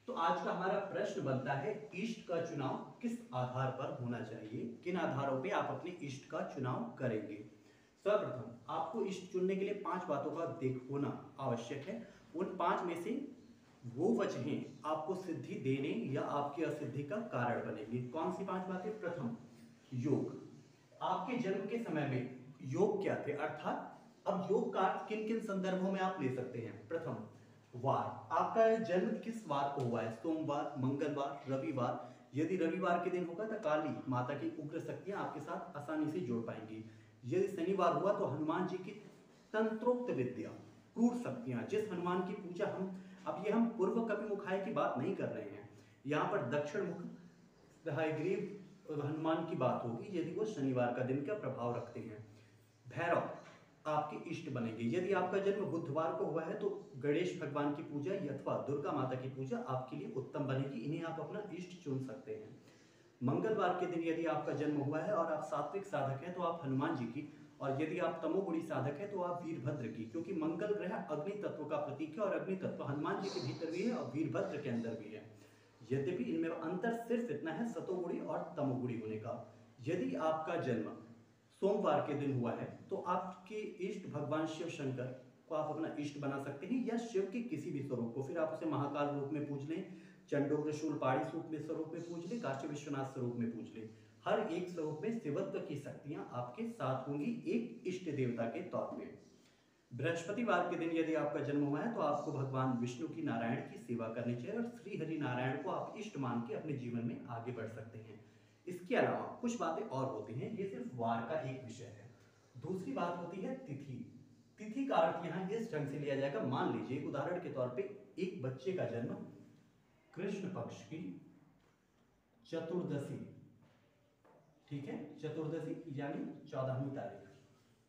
तो आज का हमारा प्रश्न बनता है इष्ट का चुनाव किस आधार पर होना चाहिए, किन आधारों पे आप अपने इष्ट का चुनाव करेंगे। सर्वप्रथम आपको इष्ट चुनने के लिए 5 बातों का होना आवश्यक है। उन 5 में से वो वजहें आपको सिद्धि देने या आपकी असिद्धि का कारण बनेंगी। कौन सी 5 बातें? प्रथम, योग। आपके जन्म के समय में योग क्या थे, अर्थात अब योग का अर्थ किन किन संदर्भों में आप ले सकते हैं। प्रथम, वार। आपका जन्म किस वार को हुआ है? सोमवार, मंगलवार, रविवार। यदि रविवार के दिन होगा तो काली माता की उग्र शक्तियां आपके साथ आसानी से जुड़ पाएंगी। यदि शनिवार हुआ तो हनुमान जी की तंत्रोक्त विद्या, क्रूर शक्तियां, जिस हनुमान की पूजा हम पूर्व कपि मुखाय की बात नहीं कर रहे हैं, यहाँ पर दक्षिण मुख हयग्रीव हनुमान की बात होगी यदि वो शनिवार का दिन का प्रभाव रखते हैं। भैरव आपके इष्ट बनेंगे। यदि आपका जन्म बुधवार को हुआ है तो गणेश भगवान की पूजा अथवा दुर्गा माता की पूजा आपके लिए उत्तम बनेगी। इन्हें आप अपना इष्ट चुन सकते हैं। मंगलवार के दिन यदि आपका जन्म हुआ है और आप सात्विक साधक हैं तो आप हनुमान जी की, और यदि आप तमोगुणी साधक हैं तो आप वीरभद्र की, क्योंकि मंगल ग्रह अग्नि तत्व का प्रतीक है और अग्नि तत्व हनुमान जी के भीतर भी है और वीरभद्र के अंदर भी है। यद्यपि इनमें अंतर सिर्फ इतना है सतोगुणी और तमोगुणी होने का। यदि आपका जन्म सोमवार के दिन हुआ है तो आपके इष्ट भगवान शिव शंकर को आप अपना इष्ट बना सकते हैं, या शिव के किसी भी स्वरूप को। फिर आप उसे महाकाल रूप में पूज लें, चंडोग्र शूलपाणी स्वरूप में पूज लें, काशी विश्वनाथ स्वरूप में पूज लें। हर एक स्वरूप में शिवत्व की शक्तियां आपके साथ होंगी एक इष्ट देवता के तौर में। बृहस्पतिवार के दिन यदि आपका जन्म हुआ है तो आपको भगवान विष्णु की नारायण की सेवा करनी चाहिए और श्री हरि नारायण को आप इष्ट मान के अपने जीवन में आगे बढ़ सकते हैं। इसके अलावा कुछ बातें और होती हैं, ये सिर्फ वार का एक विषय है। दूसरी बात होती है तिथि। तिथि का अर्थ यहाँ इस ढंग से लिया जाएगा, मान लीजिए एक उदाहरण के तौर पे एक बच्चे का जन्म कृष्ण पक्ष की चतुर्दशी, ठीक है, चतुर्दशी यानी 14वीं तारीख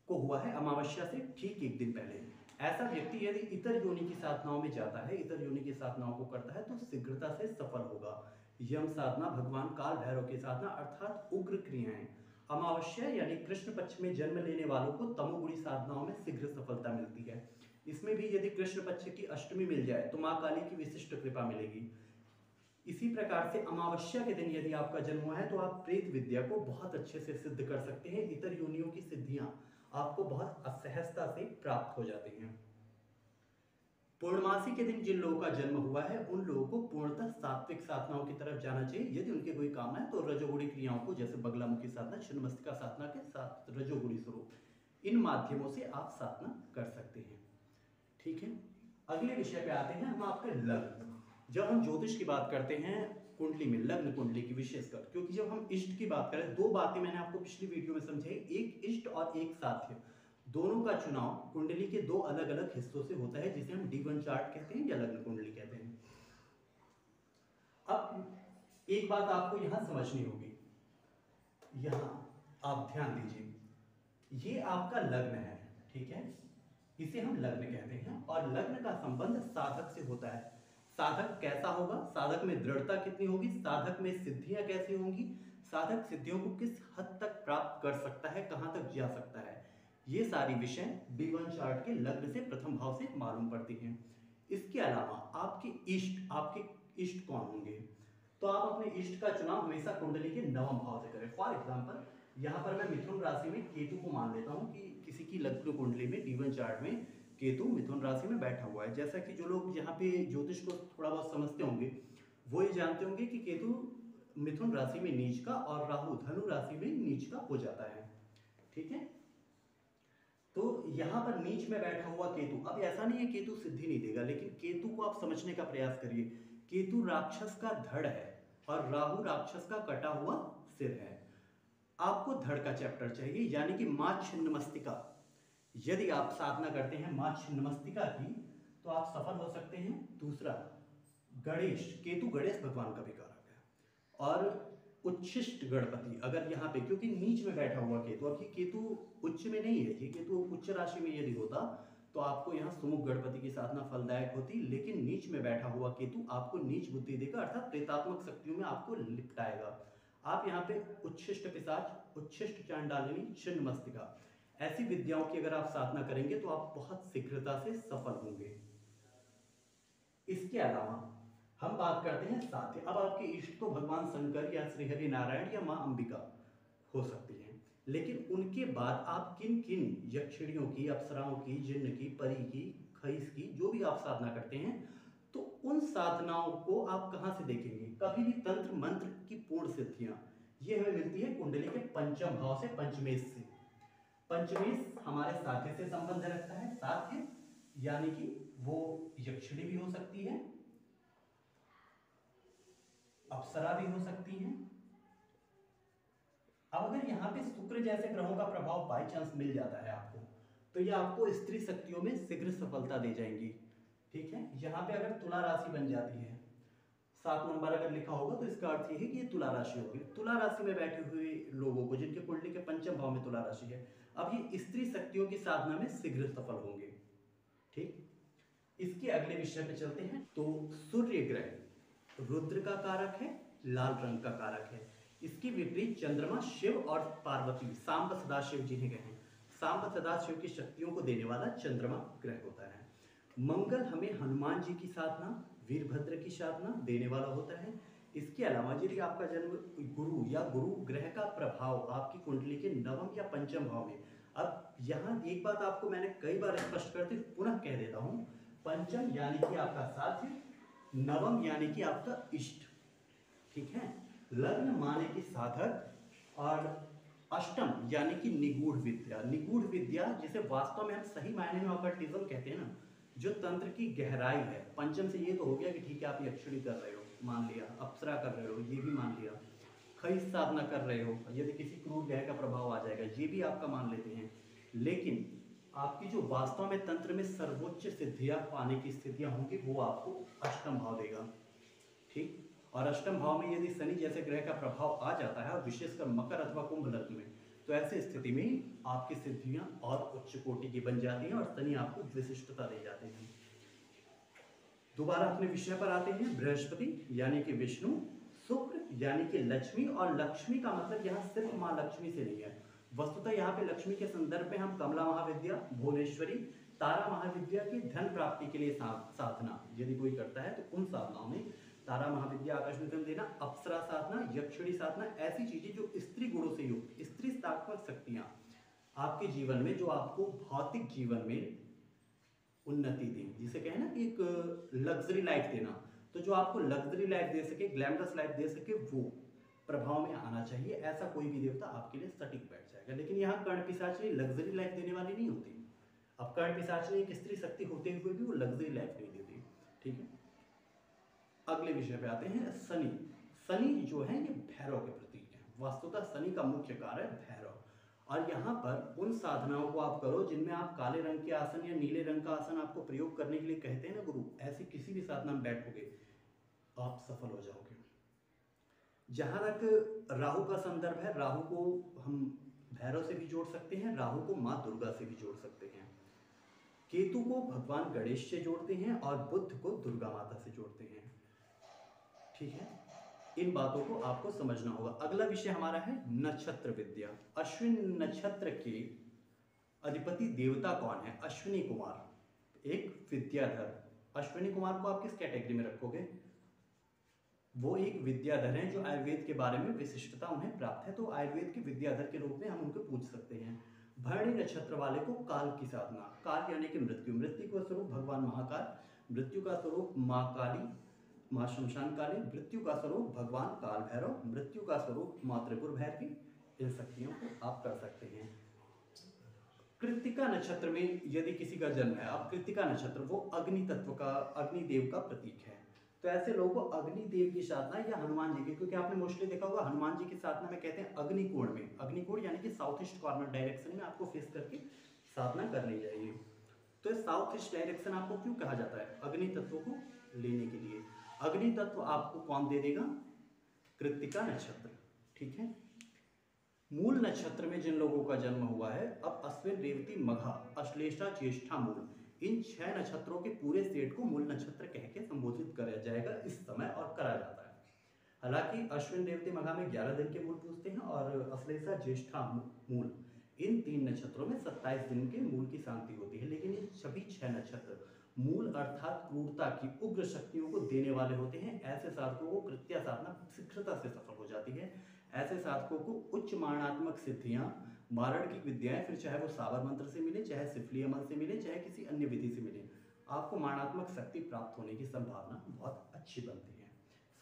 को हुआ है, अमावस्या से ठीक एक दिन पहले। ऐसा व्यक्ति यदि इतर योनि की साधनाओं में जाता है, इतर योनि की साधनाओं को करता है तो शीघ्रता से सफल होगा। यम साधना, भगवान काल भैरव की साधना अर्थात उग्र क्रियाएं। अमावस्या यानी कृष्ण पक्ष में जन्म लेने वालों को तमोगुणी साधनाओं में शीघ्र सफलता मिलती है। इसमें भी यदि कृष्ण पक्ष की अष्टमी मिल जाए तो माँ काली की विशिष्ट कृपा मिलेगी। इसी प्रकार से अमावस्या के दिन यदि आपका जन्म हुआ है तो आप प्रेत विद्या को बहुत अच्छे से सिद्ध कर सकते हैं। इतर योनियों की सिद्धियां आपको बहुत असहजता से प्राप्त हो जाती हैं। पूर्णमासी के दिन जिन लोगों का जन्म हुआ है उन लोगों को पूर्णतः सात्विक साधनाओं की तरफ जाना चाहिए। यदि उनके कोई कामना है तो रजोगुणी क्रियाओं को, जैसे बगलामुखी साधना, छिन्नमस्तिका साधना के साथ रजोगुणी स्वरूप, इन माध्यमों से आप साधना कर सकते हैं। ठीक है, अगले विषय पे आते हैं हम, आपके लग्न। जब हम ज्योतिष की बात करते हैं कुंडली में, लग्न कुंडली की विशेषकर, क्योंकि जब हम इष्ट की बात करें, दो बातें मैंने आपको पिछली वीडियो में समझाई, एक इष्ट और एक साध्य। दोनों का चुनाव कुंडली के दो अलग अलग हिस्सों से होता है, जिसे हम D1 चार्ट कहते हैं या लग्न कुंडली कहते हैं। अब एक बात आपको यहां समझनी होगी, यहां आप ध्यान दीजिए, ये आपका लग्न है, ठीक है, इसे हम लग्न कहते हैं और लग्न का संबंध साधक से होता है। साधक कैसा होगा, साधक में दृढ़ता कितनी होगी, साधक में सिद्धियां कैसी होंगी, साधक सिद्धियों को किस हद तक प्राप्त कर सकता है, कहां तक जा सकता है, ये सारी विषय D1 चार्ट के लग्न से प्रथम भाव से मालूम पड़ती हैं। इसके अलावा आपके इष्ट कौन होंगे, तो आप अपने इष्ट का चुनाव हमेशा कुंडली के नवम भाव से करें। फॉर एग्जाम्पल यहाँ पर मैं मिथुन राशि में केतु को मान लेता हूँ कि किसी की लग्न कुंडली में D1 चार्ट में केतु मिथुन राशि में बैठा हुआ है। जैसा कि जो लोग यहाँ पे ज्योतिष को थोड़ा बहुत समझते होंगे वो ये जानते होंगे कि केतु मिथुन राशि में नीच का और राहु धनु राशि में नीच का हो जाता है। ठीक है, तो यहां पर नीच में बैठा हुआ केतु, अब ऐसा नहीं है केतु सिद्धि नहीं देगा, लेकिन केतु को आप समझने का प्रयास करिए। केतु राक्षस का धड़ है और राहु राक्षस का कटा हुआ सिर है। आपको धड़ का चैप्टर चाहिए, यानी कि मां छिन्नमस्तिका। यदि आप साधना करते हैं मां छिन्नमस्तिका की तो आप सफल हो सकते हैं। दूसरा, गणेश, केतु गणेश भगवान का भी कारक है। और उच्छिष्ट गणपति, अगर यहाँ पे, क्योंकि नीच में बैठा हुआ केतु, अब ये केतु उच्च में नहीं है, ये केतु उच्च राशि में यदि होता तो आपको यहाँ सुमुख गणपति की साधना फलदायक होती, लेकिन नीच में बैठा हुआ केतु आपको नीच बुद्धि देगा, अर्थात प्रेतात्मक शक्तियों में आपको लिपटाएगा। आप यहाँ पे उच्छिष्ट पिशाच, उच्छिष्ट चांडालिनी, छिन्नमस्तिका, ऐसी विद्याओं की अगर आप साधना करेंगे तो आप बहुत शीघ्रता से सफल होंगे। इसके अलावा हम बात करते हैं साध्य। अब आपके इष्ट तो भगवान शंकर या श्री हरि नारायण या माँ अंबिका हो सकती हैं, लेकिन उनके बाद आप किन किन यक्षिणियों की, अप्सराओं की, जिन्न की, परी की, खईस की, जो भी आप साधना करते हैं, तो उन साधनाओं को आप कहाँ से देखेंगे? कभी भी तंत्र मंत्र की पूर्ण सिद्धियां ये हमें मिलती है कुंडली के पंचम भाव से, पंचमेश से। पंचमेश हमारे साध्य से संबंध रखता है। साध्य यानी कि वो यक्षिणी भी हो सकती है, अप्सरा भी हो सकती हैं। अब अगर यहाँ पे शुक्र जैसे ग्रहों का प्रभाव बाई चांस मिल जाता है आपको, तो ये आपको स्त्री शक्तियों में शीघ्र सफलता दे जाएंगी। ठीक है, यहाँ पे अगर तुला राशि बन जाती है, 7 नंबर अगर लिखा होगा, तो इसका अर्थ ये है कि ये तुला राशि होगी। तुला राशि में बैठे हुए लोगों को, जिनके कुंडली के पंचम भाव में तुला राशि है, अब ये स्त्री शक्तियों की साधना में शीघ्र सफल होंगे। ठीक, इसके अगले विषय पे चलते हैं। तो सूर्य ग्रह रुद्र का कारक है, लाल रंग का कारक है। इसके विपरीत चंद्रमा शिव और पार्वती, सांब सदाशिव जिन्हें कहें, सांब सदाशिव की शक्तियों को देने वाला चंद्रमा ग्रह होता है। मंगल हमें हनुमान जी की साधना, वीरभद्र की साधना देने वाला होता है। इसके अलावा यदि आपका जन्म गुरु या गुरु ग्रह का प्रभाव आपकी कुंडली के नवम या पंचम भाव में, अब यहाँ एक बात आपको मैंने कई बार स्पष्ट करते पुनः कह देता हूँ, पंचम यानी कि आपका साध्य, नवम यानी कि आपका इष्ट। ठीक है, लग्न माने कि साधक, और अष्टम यानी कि निगूढ़ विद्या। निगूढ़ विद्या जिसे वास्तव में हम सही मायने में ऑकल्टिज्म कहते हैं ना, जो तंत्र की गहराई है। पंचम से ये तो हो गया कि ठीक है आप यक्षिणी कर रहे हो, मान लिया, अप्सरा कर रहे हो, ये भी मान लिया, खईस साधना कर रहे हो, यदि किसी क्रूर ग्रह का प्रभाव आ जाएगा, ये भी आपका मान लेते हैं। लेकिन आपकी जो वास्तव में तंत्र में सर्वोच्च सिद्धियां पाने की स्थितियां होंगी, वो आपको अष्टम भाव देगा। ठीक, और अष्टम भाव में यदि शनि जैसे ग्रह का प्रभाव आ जाता है, और विशेषकर मकर अथवा कुंभ लग्न में, तो ऐसी स्थिति में आपकी सिद्धियां और उच्च कोटि की बन जाती हैं और शनि आपको विशिष्टता दे जाते हैं। दोबारा अपने विषय पर आते हैं। बृहस्पति यानी कि विष्णु, शुक्र यानी कि लक्ष्मी, और लक्ष्मी का मतलब यहाँ सिर्फ माँ लक्ष्मी से नहीं है। वस्तुतः यहाँ पे लक्ष्मी के संदर्भ में हम कमला महाविद्या, भुवनेश्वरी, तारा महाविद्या की धन प्राप्ति के लिए साधना यदि कोई करता है, तो उन साधनाओं में तारा महाविद्या, आकाश निधन देना, अप्सरा साधना, यक्षिणी साधना, ऐसी चीजें जो स्त्री गुणों से युक्त, स्त्री तात्मक शक्तियां आपके जीवन में, जो आपको भौतिक जीवन में उन्नति दें, जिसे कहें ना कि एक लग्जरी लाइफ देना, तो जो आपको लग्जरी लाइफ दे सके, ग्लैमरस लाइफ दे सके, वो प्रभाव में आना चाहिए। ऐसा कोई भी देवता आपके लिए सटीक बैठ जाएगा। लेकिन यहाँ कर्ण पिशाचनी लग्जरी लाइफ देने वाली नहीं होती। अब कर्ण पिशाचनी एक स्त्री शक्ति होते हुए भी वो लग्जरी लाइफ नहीं देती। ठीक है, अगले विषय पे आते हैं। शनि, शनि जो है ये भैरव के प्रतीक है। वास्तुतः शनि का मुख्य कार्य है भैरव, और यहाँ पर उन साधनाओं को आप करो जिनमें आप काले रंग के आसन या नीले रंग का आसन आपको प्रयोग करने के लिए कहते हैं ना गुरु, ऐसी किसी भी साधना में बैठोगे आप सफल हो जाओगे। जहां तक राहु का संदर्भ है, राहु को हम भैरव से भी जोड़ सकते हैं, राहु को माँ दुर्गा से भी जोड़ सकते हैं, केतु को भगवान गणेश से जोड़ते हैं, और बुध को दुर्गा माता से जोड़ते हैं। ठीक है, इन बातों को आपको समझना होगा। अगला विषय हमारा है नक्षत्र विद्या। अश्विन नक्षत्र के अधिपति देवता कौन है? अश्विनी कुमार, एक विद्याधर। अश्विनी कुमार को आप किस कैटेगरी में रखोगे? वो एक विद्याधर हैं जो आयुर्वेद के बारे में विशिष्टता उन्हें प्राप्त है, तो आयुर्वेद के विद्याधर के रूप में हम उनको पूछ सकते हैं। भरणी नक्षत्र वाले को काल की साधना, काल यानी कि मृत्यु, मृत्यु का स्वरूप भगवान महाकाल, मृत्यु का स्वरूप माँ काली, माँ शमशान काली, मृत्यु का स्वरूप भगवान काल भैरव, मृत्यु का स्वरूप माँ त्रिपुर भैरवी, इन शक्तियों को आप कर सकते हैं। कृत्तिका नक्षत्र में यदि किसी का जन्म है, अब कृत्तिका नक्षत्र वो अग्नि तत्व का, अग्निदेव का प्रतीक है, तो ऐसे लोगों को अग्निदेव की साधना या हनुमान जी की, क्योंकि आपने मोस्टली देखा होगा हनुमान जी की साधना में कहते हैं अग्निकोण में, अग्निकोण यानी कि साउथ ईस्ट कॉर्नर डायरेक्शन में आपको फेस करके साधना करनी चाहिए। तो साउथ ईस्ट डायरेक्शन आपको क्यों कहा जाता है? अग्नि तत्व को लेने के लिए। अग्नि तत्व आपको कौन दे देगा? कृत्तिका नक्षत्र। ठीक है, मूल नक्षत्र में जिन लोगों का जन्म हुआ है, अब अश्विन, रेवती, मघा, अश्लेषा, ज्येष्ठा, मूल, इन 6 नक्षत्रों के पूरे सेट को मूल नक्षत्र कह के संबोधित किया जाएगा इस समय, और करा जाता है। हालांकि अश्विन, रेवती, मघा में 11 दिन के मूल पूछते हैं, और अश्लेषा, ज्येष्ठा, मूल, इन 3 नक्षत्रों में 27 दिन के मूल की शांति होती है। लेकिन ये सभी 6 नक्षत्र मूल अर्थात क्रूरता की उग्र शक्तियों को देने वाले होते हैं। ऐसे साधकों को कृत्या साधना शीघ्रता से सफल हो जाती है। ऐसे साधकों को उच्च मारणात्मक सिद्धियां, मारणिक विद्याएं, फिर चाहे वो साबर मंत्र से मिले, चाहे सिफली अमल से मिले, चाहे किसी अन्य विधि से मिले, आपको मारणात्मक शक्ति प्राप्त होने की संभावना बहुत अच्छी बनती है।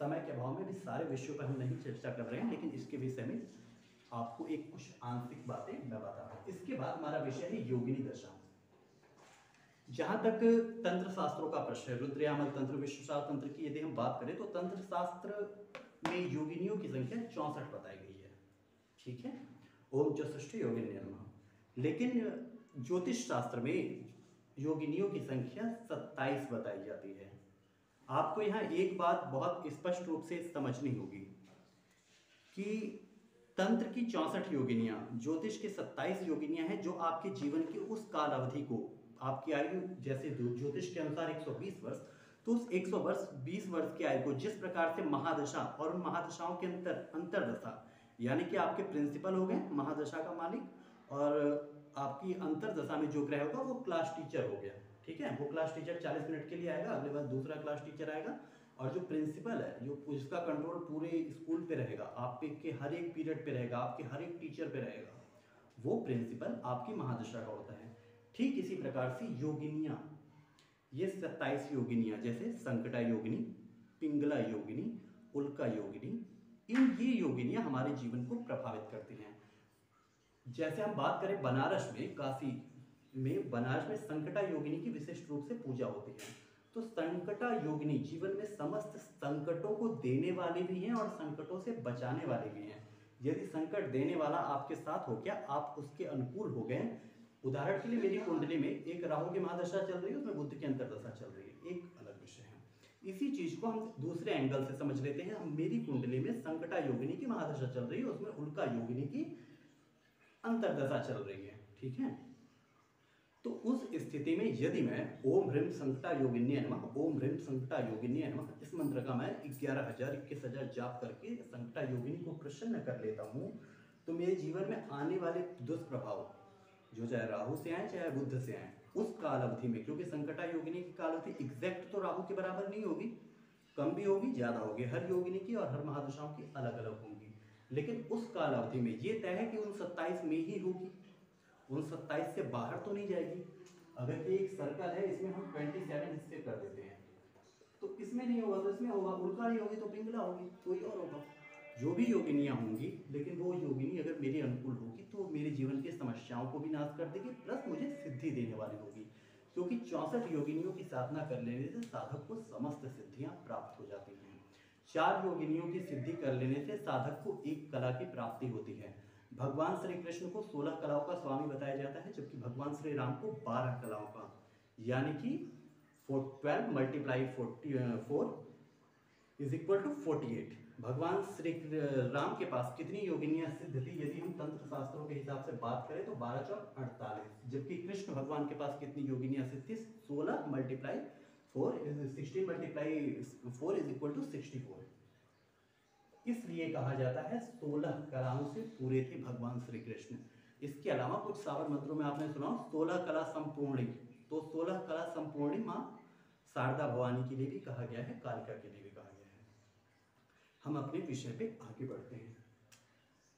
समय के अभाव में भी सारे विषयों पर हम नहीं चर्चा कर रहे हैं, लेकिन इसके विषय में आपको एक कुछ आंशिक बातें मैं बता रहा हूँ। इसके बाद हमारा विषय है योगिनी दशा। जहां तक तंत्र शास्त्रों का प्रश्न है, रुद्रयामल तंत्र, विश्वसार तंत्र की यदि हम बात करें तो तंत्र शास्त्र में योगिनियों की संख्या 64 बताई गई है। ठीक है, ओम चतुष्ट योगिनी नमः। लेकिन ज्योतिष शास्त्र में योगिनियों की संख्या 27 बताई जाती है। आपको यहाँ एक बात बहुत स्पष्ट रूप से समझनी होगी कि तंत्र की 64 योगिनियां, ज्योतिष के 27 योगिनियां हैं, जो आपके जीवन की उस काल अवधि को, आपकी आयु जैसे ज्योतिष के अनुसार 120 वर्ष, तो उस 120 वर्ष की आयु को जिस प्रकार से महादशा और उन महादशाओं के अंतरदशा, यानी कि आपके प्रिंसिपल हो गए महादशा का मालिक, और आपकी अंतरदशा में जो ग्रह होगा वो क्लास टीचर हो गया। ठीक है, वो क्लास टीचर 40 मिनट के लिए आएगा, अगले बार दूसरा क्लास टीचर आएगा, और जो प्रिंसिपल है, जो उसका कंट्रोल पूरे स्कूल पे रहेगा, आप के हर एक पीरियड पे रहेगा, आपके हर एक टीचर पे रहेगा, वो प्रिंसिपल आपकी महादशा का होता है। ठीक इसी प्रकार से योगिनियां, ये 27 योगिनियां, जैसे संकटा योगिनी, पिंगला योगिनी, उल्का योगिनी, ये योगिनियां हमारे जीवन को प्रभावित करती हैं। जैसे हम बात करें बनारस में, काशी में, बनारस में संकटा योगिनी की विशिष्ट रूप से पूजा होती है। तो संकटा योगिनी जीवन में समस्त संकटों को देने वाले भी हैं और संकटों से बचाने वाले भी हैं। यदि संकट देने वाला आपके साथ हो गया, आप उसके अनुकूल हो गए, उदाहरण के लिए मेरी कुंडली में एक राहु की महादशा चल रही है, उसमें बुध की अंतरदशा चल रही है, एक अलग विषय है। इसी चीज को हम दूसरे एंगल से समझ लेते हैं। हम, मेरी कुंडली में संकटा योगिनी की महादशा चल रही है, उसमें उल्का योगिनी की अंतरदशा चल रही है। ठीक है, तो उस स्थिति में यदि मैं ओम ह्रीम संकटा योगिन्याय नमः, ओम ह्रीम संकटा योगिन्याय नमः, इस मंत्र का मैं 11,000 21,000 जाप करके संकटा योगिनी को प्रसन्न कर लेता हूँ, तो मेरे जीवन में आने वाले दुष्प्रभाव, जो चाहे राहु से आए चाहे बुध से आए, उस काल अवधि में, क्योंकि संकटा योगिनी की काल अवधि एग्जैक्ट तो राहु के बराबर नहीं होगी, कम भी होगी, ज्यादा होगी, हर योगिनी की और हर महादशाओं की अलग अलग होंगी, लेकिन उस काल अवधि में ये तय है कि उन 27 में ही होगी, उन 27 से बाहर तो नहीं जाएगी। अगर ये एक सर्कल है, इसमें हम 27 हिस्से कर देते हैं, तो इसमें नहीं होगा तो इसमें होगा, उल्का नहीं होगी तो पिंगला होगी, कोई और होगा, जो भी योगिनियां होंगी, लेकिन वो योगिनी अगर मेरे अनुकूल होगी तो मेरे जीवन की समस्याओं को भी नाश कर देगी, प्लस मुझे सिद्धि देने वाली होगी। क्योंकि 64 योगिनियों की साधना कर लेने से साधक को समस्त सिद्धियां प्राप्त हो जाती हैं। 4 योगिनियों की सिद्धि कर लेने से साधक को एक कला की प्राप्ति होती है। भगवान श्री कृष्ण को 16 कलाओं का स्वामी बताया जाता है, जबकि भगवान श्री राम को 12 कलाओं का, यानी कि 12 मल्टीप्लाई 4 इज इक्वल टू 48। भगवान श्री राम के पास कितनी योगिनियां सिद्ध थी, यदि हम तंत्र शास्त्रों के हिसाब से बात करें तो 12 चौक 48, जबकि कृष्ण भगवान के पास कितनी योगिनियां सिद्ध थी, 16 multiply 4 16 multiply 4 is equal to 64। इसलिए कहा जाता है 16 कलाओं से पूरे थे भगवान श्री कृष्ण। इसके अलावा कुछ सावर मंत्रों में आपने सुना 16 कला संपूर्णी, तो 16 कला संपूर्णी माँ शारदा भवानी के लिए भी कहा गया है, कालिका के लिए भी कहा गया है। हम अपने विषय पे आगे बढ़ते हैं।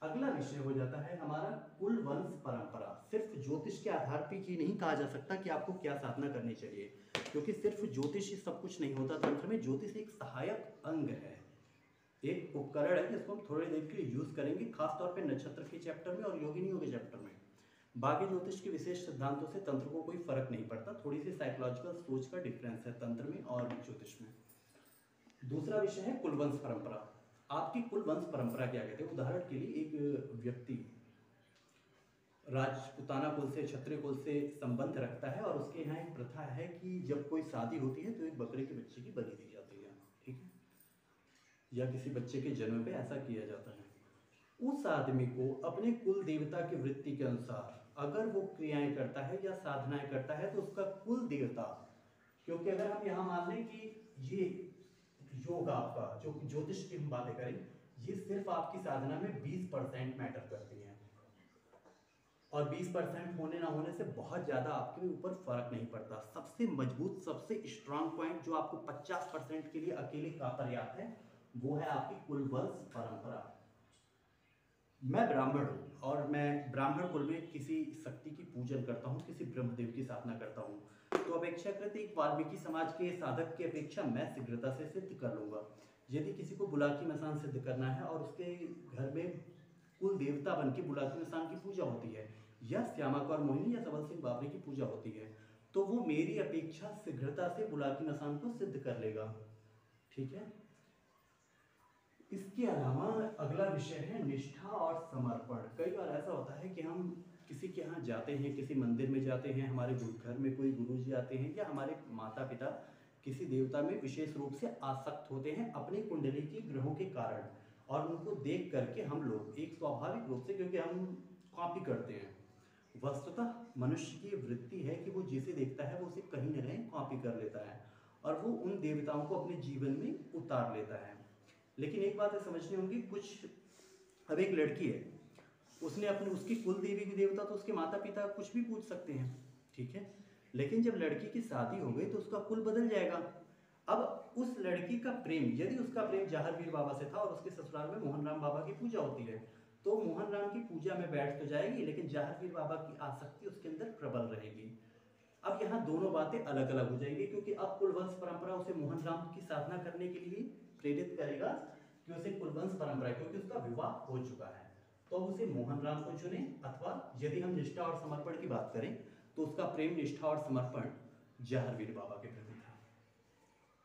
अगला विषय हो जाता है हमारा कुल वंश परंपरा। सिर्फ ज्योतिष के आधार पर ही नहीं कहा जा सकता कि आपको क्या साधना करनी चाहिए, क्योंकि सिर्फ ज्योतिष ही सब कुछ नहीं होता। तंत्र में ज्योतिष एक सहायक अंग है, एक उपकरण है जिसको हम थोड़ी देर के लिए यूज करेंगे, खासतौर पे नक्षत्र के चैप्टर में और योगिनियों के चैप्टर में। बाकी ज्योतिष के विशेष सिद्धांतों से तंत्र को कोई फर्क नहीं पड़ता, थोड़ी सी साइकोलॉजिकल सोच का डिफरेंस है तंत्र में और ज्योतिष में। दूसरा विषय है कुलवंश परंपरा। आपकी कुलवंश परंपरा क्या कहते हैं? उदाहरण के लिए एक व्यक्ति राजपुताना कुल से, क्षत्रिय कुल से संबंध रखता है और उसके यहाँ एक प्रथा है कि जब कोई शादी होती है तो एक बकरे के बच्चे की बलि दी जाती है, ठीक है, या किसी बच्चे के जन्म पे ऐसा किया जाता है। उस आदमी को अपने कुल देवता की वृत्ति के अनुसार अगर वो क्रियाएं करता है या साधनाएं करता है तो उसका कुल देवता, क्योंकि अगर हम यहाँ मान लें कि ये योग आपका, जो ज्योतिष की हम बातें करें, ये सिर्फ आपकी साधना में 20% मैटर करती है, और 20% होने ना होने से बहुत ज़्यादा आपके ऊपर फर्क नहीं पड़ता। सबसे मजबूत, सबसे स्ट्रांग पॉइंट जो आपको 50% के लिए अकेले का पर्याप्त है, वो है आपकी कुल वंश परंपरा। मैं ब्राह्मण हूँ और मैं ब्राह्मण कुल में किसी शक्ति की पूजन करता हूँ, किसी ब्रह्मदेव की साधना करता हूँ, तो अपेक्षाकृत एक वाल्मीकि समाज के साधक की अपेक्षा मैं शीघ्रता से सिद्ध कर लूँगा। यदि किसी को बुलाकी मसान सिद्ध करना है और उसके घर में कुल देवता बन के बुलाकी मसान की पूजा होती है, या श्यामा कौर मोहिनी या सबल सिंह बाबरी की पूजा होती है, तो वो मेरी अपेक्षा शीघ्रता से बुलाकी मसान को सिद्ध कर लेगा। ठीक है। इसके अलावा अगला विषय है निष्ठा और समर्पण। कई बार ऐसा होता है कि हम किसी के यहाँ जाते हैं, किसी मंदिर में जाते हैं, हमारे घर में कोई गुरुजी आते हैं, या हमारे माता पिता किसी देवता में विशेष रूप से आसक्त होते हैं अपनी कुंडली के ग्रहों के कारण, और उनको देख करके हम लोग एक स्वाभाविक रूप से, क्योंकि हम कॉपी करते हैं, वस्तुतः मनुष्य की वृत्ति है कि वो जिसे देखता है वो उसे कहीं ना कहीं कॉपी कर लेता है और वो उन देवताओं को अपने जीवन में उतार लेता है। लेकिन एक बात है समझनी होगी, कुछ, अब एक लड़की है, उसने अपने, उसकी कुल देवी की देवता तो उसके माता पिता कुछ भी पूछ सकते हैं, ठीक है, लेकिन जब लड़की की शादी हो गई तो उसका कुल बदल जाएगा। अब उस लड़की का प्रेम, यदि उसका प्रेम जहारवीर बाबा से था और उसके ससुराल में मोहन राम बाबा की पूजा होती है, तो मोहन राम की पूजा में बैठ तो जाएगी, लेकिन जहारवीर बाबा की आसक्ति उसके अंदर प्रबल रहेगी। अब यहाँ दोनों बातें अलग अलग हो जाएंगी, क्योंकि अब कुलवंश परंपरा उसे मोहन राम की साधना करने के लिए प्रेरित करेगा कि उसे कुलवंश परंपरा, क्योंकि उसका विवाह हो चुका है, तो उसे मोहन राम को चुने। अथवा यदि हम निष्ठा और समर्पण की बात करें तो उसका प्रेम, निष्ठा और समर्पण जहारवीर बाबा के प्रति था।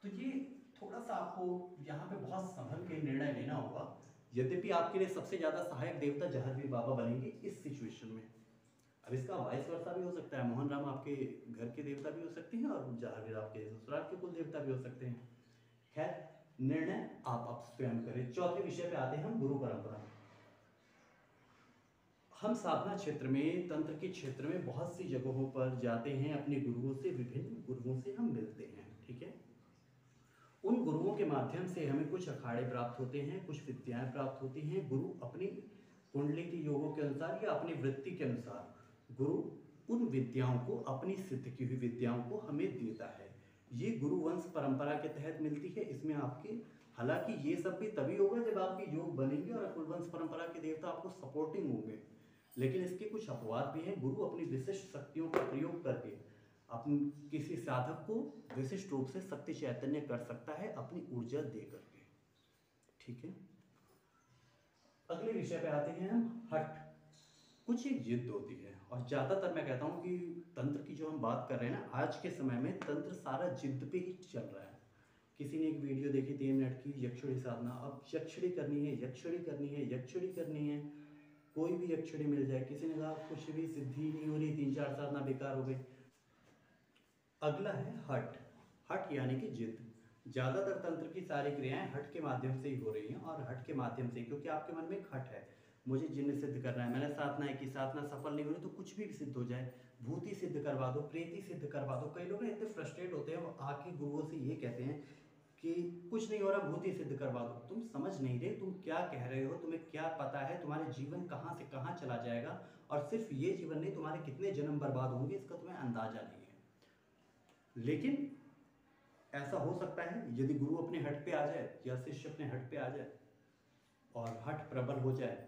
तो ये थोड़ा सा आपको यहाँ पे बहुत संभल के निर्णय लेना होगा। यद्यपि आपके लिए सबसे ज्यादा सहायक देवता जहारवीर बाबा बनेंगे इस सिचुएशन में। अब इसका वाइस वर्सा भी हो सकता है, मोहन राम आपके घर के देवता भी हो सकते हैं और जहारवीर आपके ससुराल के कुल देवता भी हो सकते हैं। खैर, निर्णय आप स्वयं करें। चौथे विषय पे आते हैं हम, गुरु परंपरा। हम साधना क्षेत्र में, तंत्र के क्षेत्र में बहुत सी जगहों पर जाते हैं, अपने गुरुओं से, विभिन्न गुरुओं से हम मिलते हैं, ठीक है। उन गुरुओं के माध्यम से हमें कुछ अखाड़े प्राप्त होते हैं, कुछ विद्याएं प्राप्त होती हैं। गुरु अपनी कुंडली के योगों के अनुसार या अपनी वृत्ति के अनुसार गुरु उन विद्याओं को, अपनी सिद्ध की हुई विद्याओं को हमें देता है। ये गुरुवंश परंपरा के तहत मिलती है। इसमें आपके, हालांकि ये सब भी तभी होगा जब आपके योग बनेंगे और कुलवंश परंपरा के देवता आपको सपोर्टिंग होंगे, लेकिन इसके कुछ अपवाद भी हैं। गुरु अपनी विशिष्ट शक्तियों का प्रयोग करके अपने किसी साधक को विशिष्ट रूप से शक्ति चैतन्य कर सकता है अपनी ऊर्जा दे करके, ठीक है। अगले विषय पे आते हैं हम, हठ। कुछ एक जिद होती है, और ज़्यादातर मैं कहता हूँ कि तंत्र की जो हम बात कर रहे हैं ना, आज के समय में तंत्र सारा जिद पे ही चल रहा है। किसी ने एक वीडियो देखी 3 मिनट की, यक्षिणी साधना, अब यक्षिणी करनी है, यक्षिणी करनी है, यक्षिणी करनी है, कोई भी यक्षिणी मिल जाए। किसी ने कहा कुछ भी सिद्धि नहीं हो रही, 3-4 साधना बेकार हो गई। अगला है हठ। हठ यानी कि जिद। ज़्यादातर तंत्र की सारी क्रियाएं हठ के माध्यम से ही हो रही हैं, और हठ के माध्यम से, क्योंकि आपके मन में एक हठ है, मुझे जिन्न सिद्ध करना है, मैंने साधना की, साधना सफल नहीं हो रही, तो कुछ भी सिद्ध हो जाए, भूति सिद्ध करवा दो, प्रेती सिद्ध करवा दो। कई लोग ना इतने फ्रस्ट्रेट होते हैं, वो आके गुरुओं से ये कहते हैं कि कुछ नहीं हो रहा, भूति सिद्ध करवा दो। तुम समझ नहीं रहे, तुम क्या कह रहे हो, तुम्हें क्या पता है तुम्हारे जीवन कहाँ से कहाँ चला जाएगा, और सिर्फ ये जीवन नहीं, तुम्हारे कितने जन्म बर्बाद होंगे इसका तुम्हें अंदाजा नहीं है। लेकिन ऐसा हो सकता है यदि गुरु अपने हट पे आ जाए या शिष्य अपने हट पे आ जाए और हट प्रबल हो जाए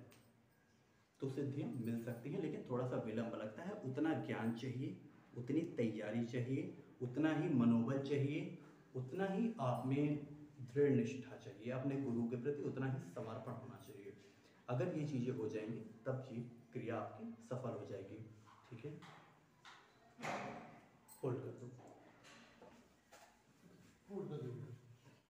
तो सिद्धियां मिल सकती हैं, लेकिन थोड़ा सा विलंब लगता है। उतना ज्ञान चाहिए, उतनी तैयारी चाहिए, उतना ही मनोबल चाहिए, उतना ही आप में दृढ़ निष्ठा चाहिए, अपने गुरु के प्रति उतना ही समर्पण होना चाहिए। अगर ये चीज़ें हो जाएंगी तब ये क्रिया आपकी सफल हो जाएगी, ठीक है। होल्ड कर दो, होल्ड कर दो।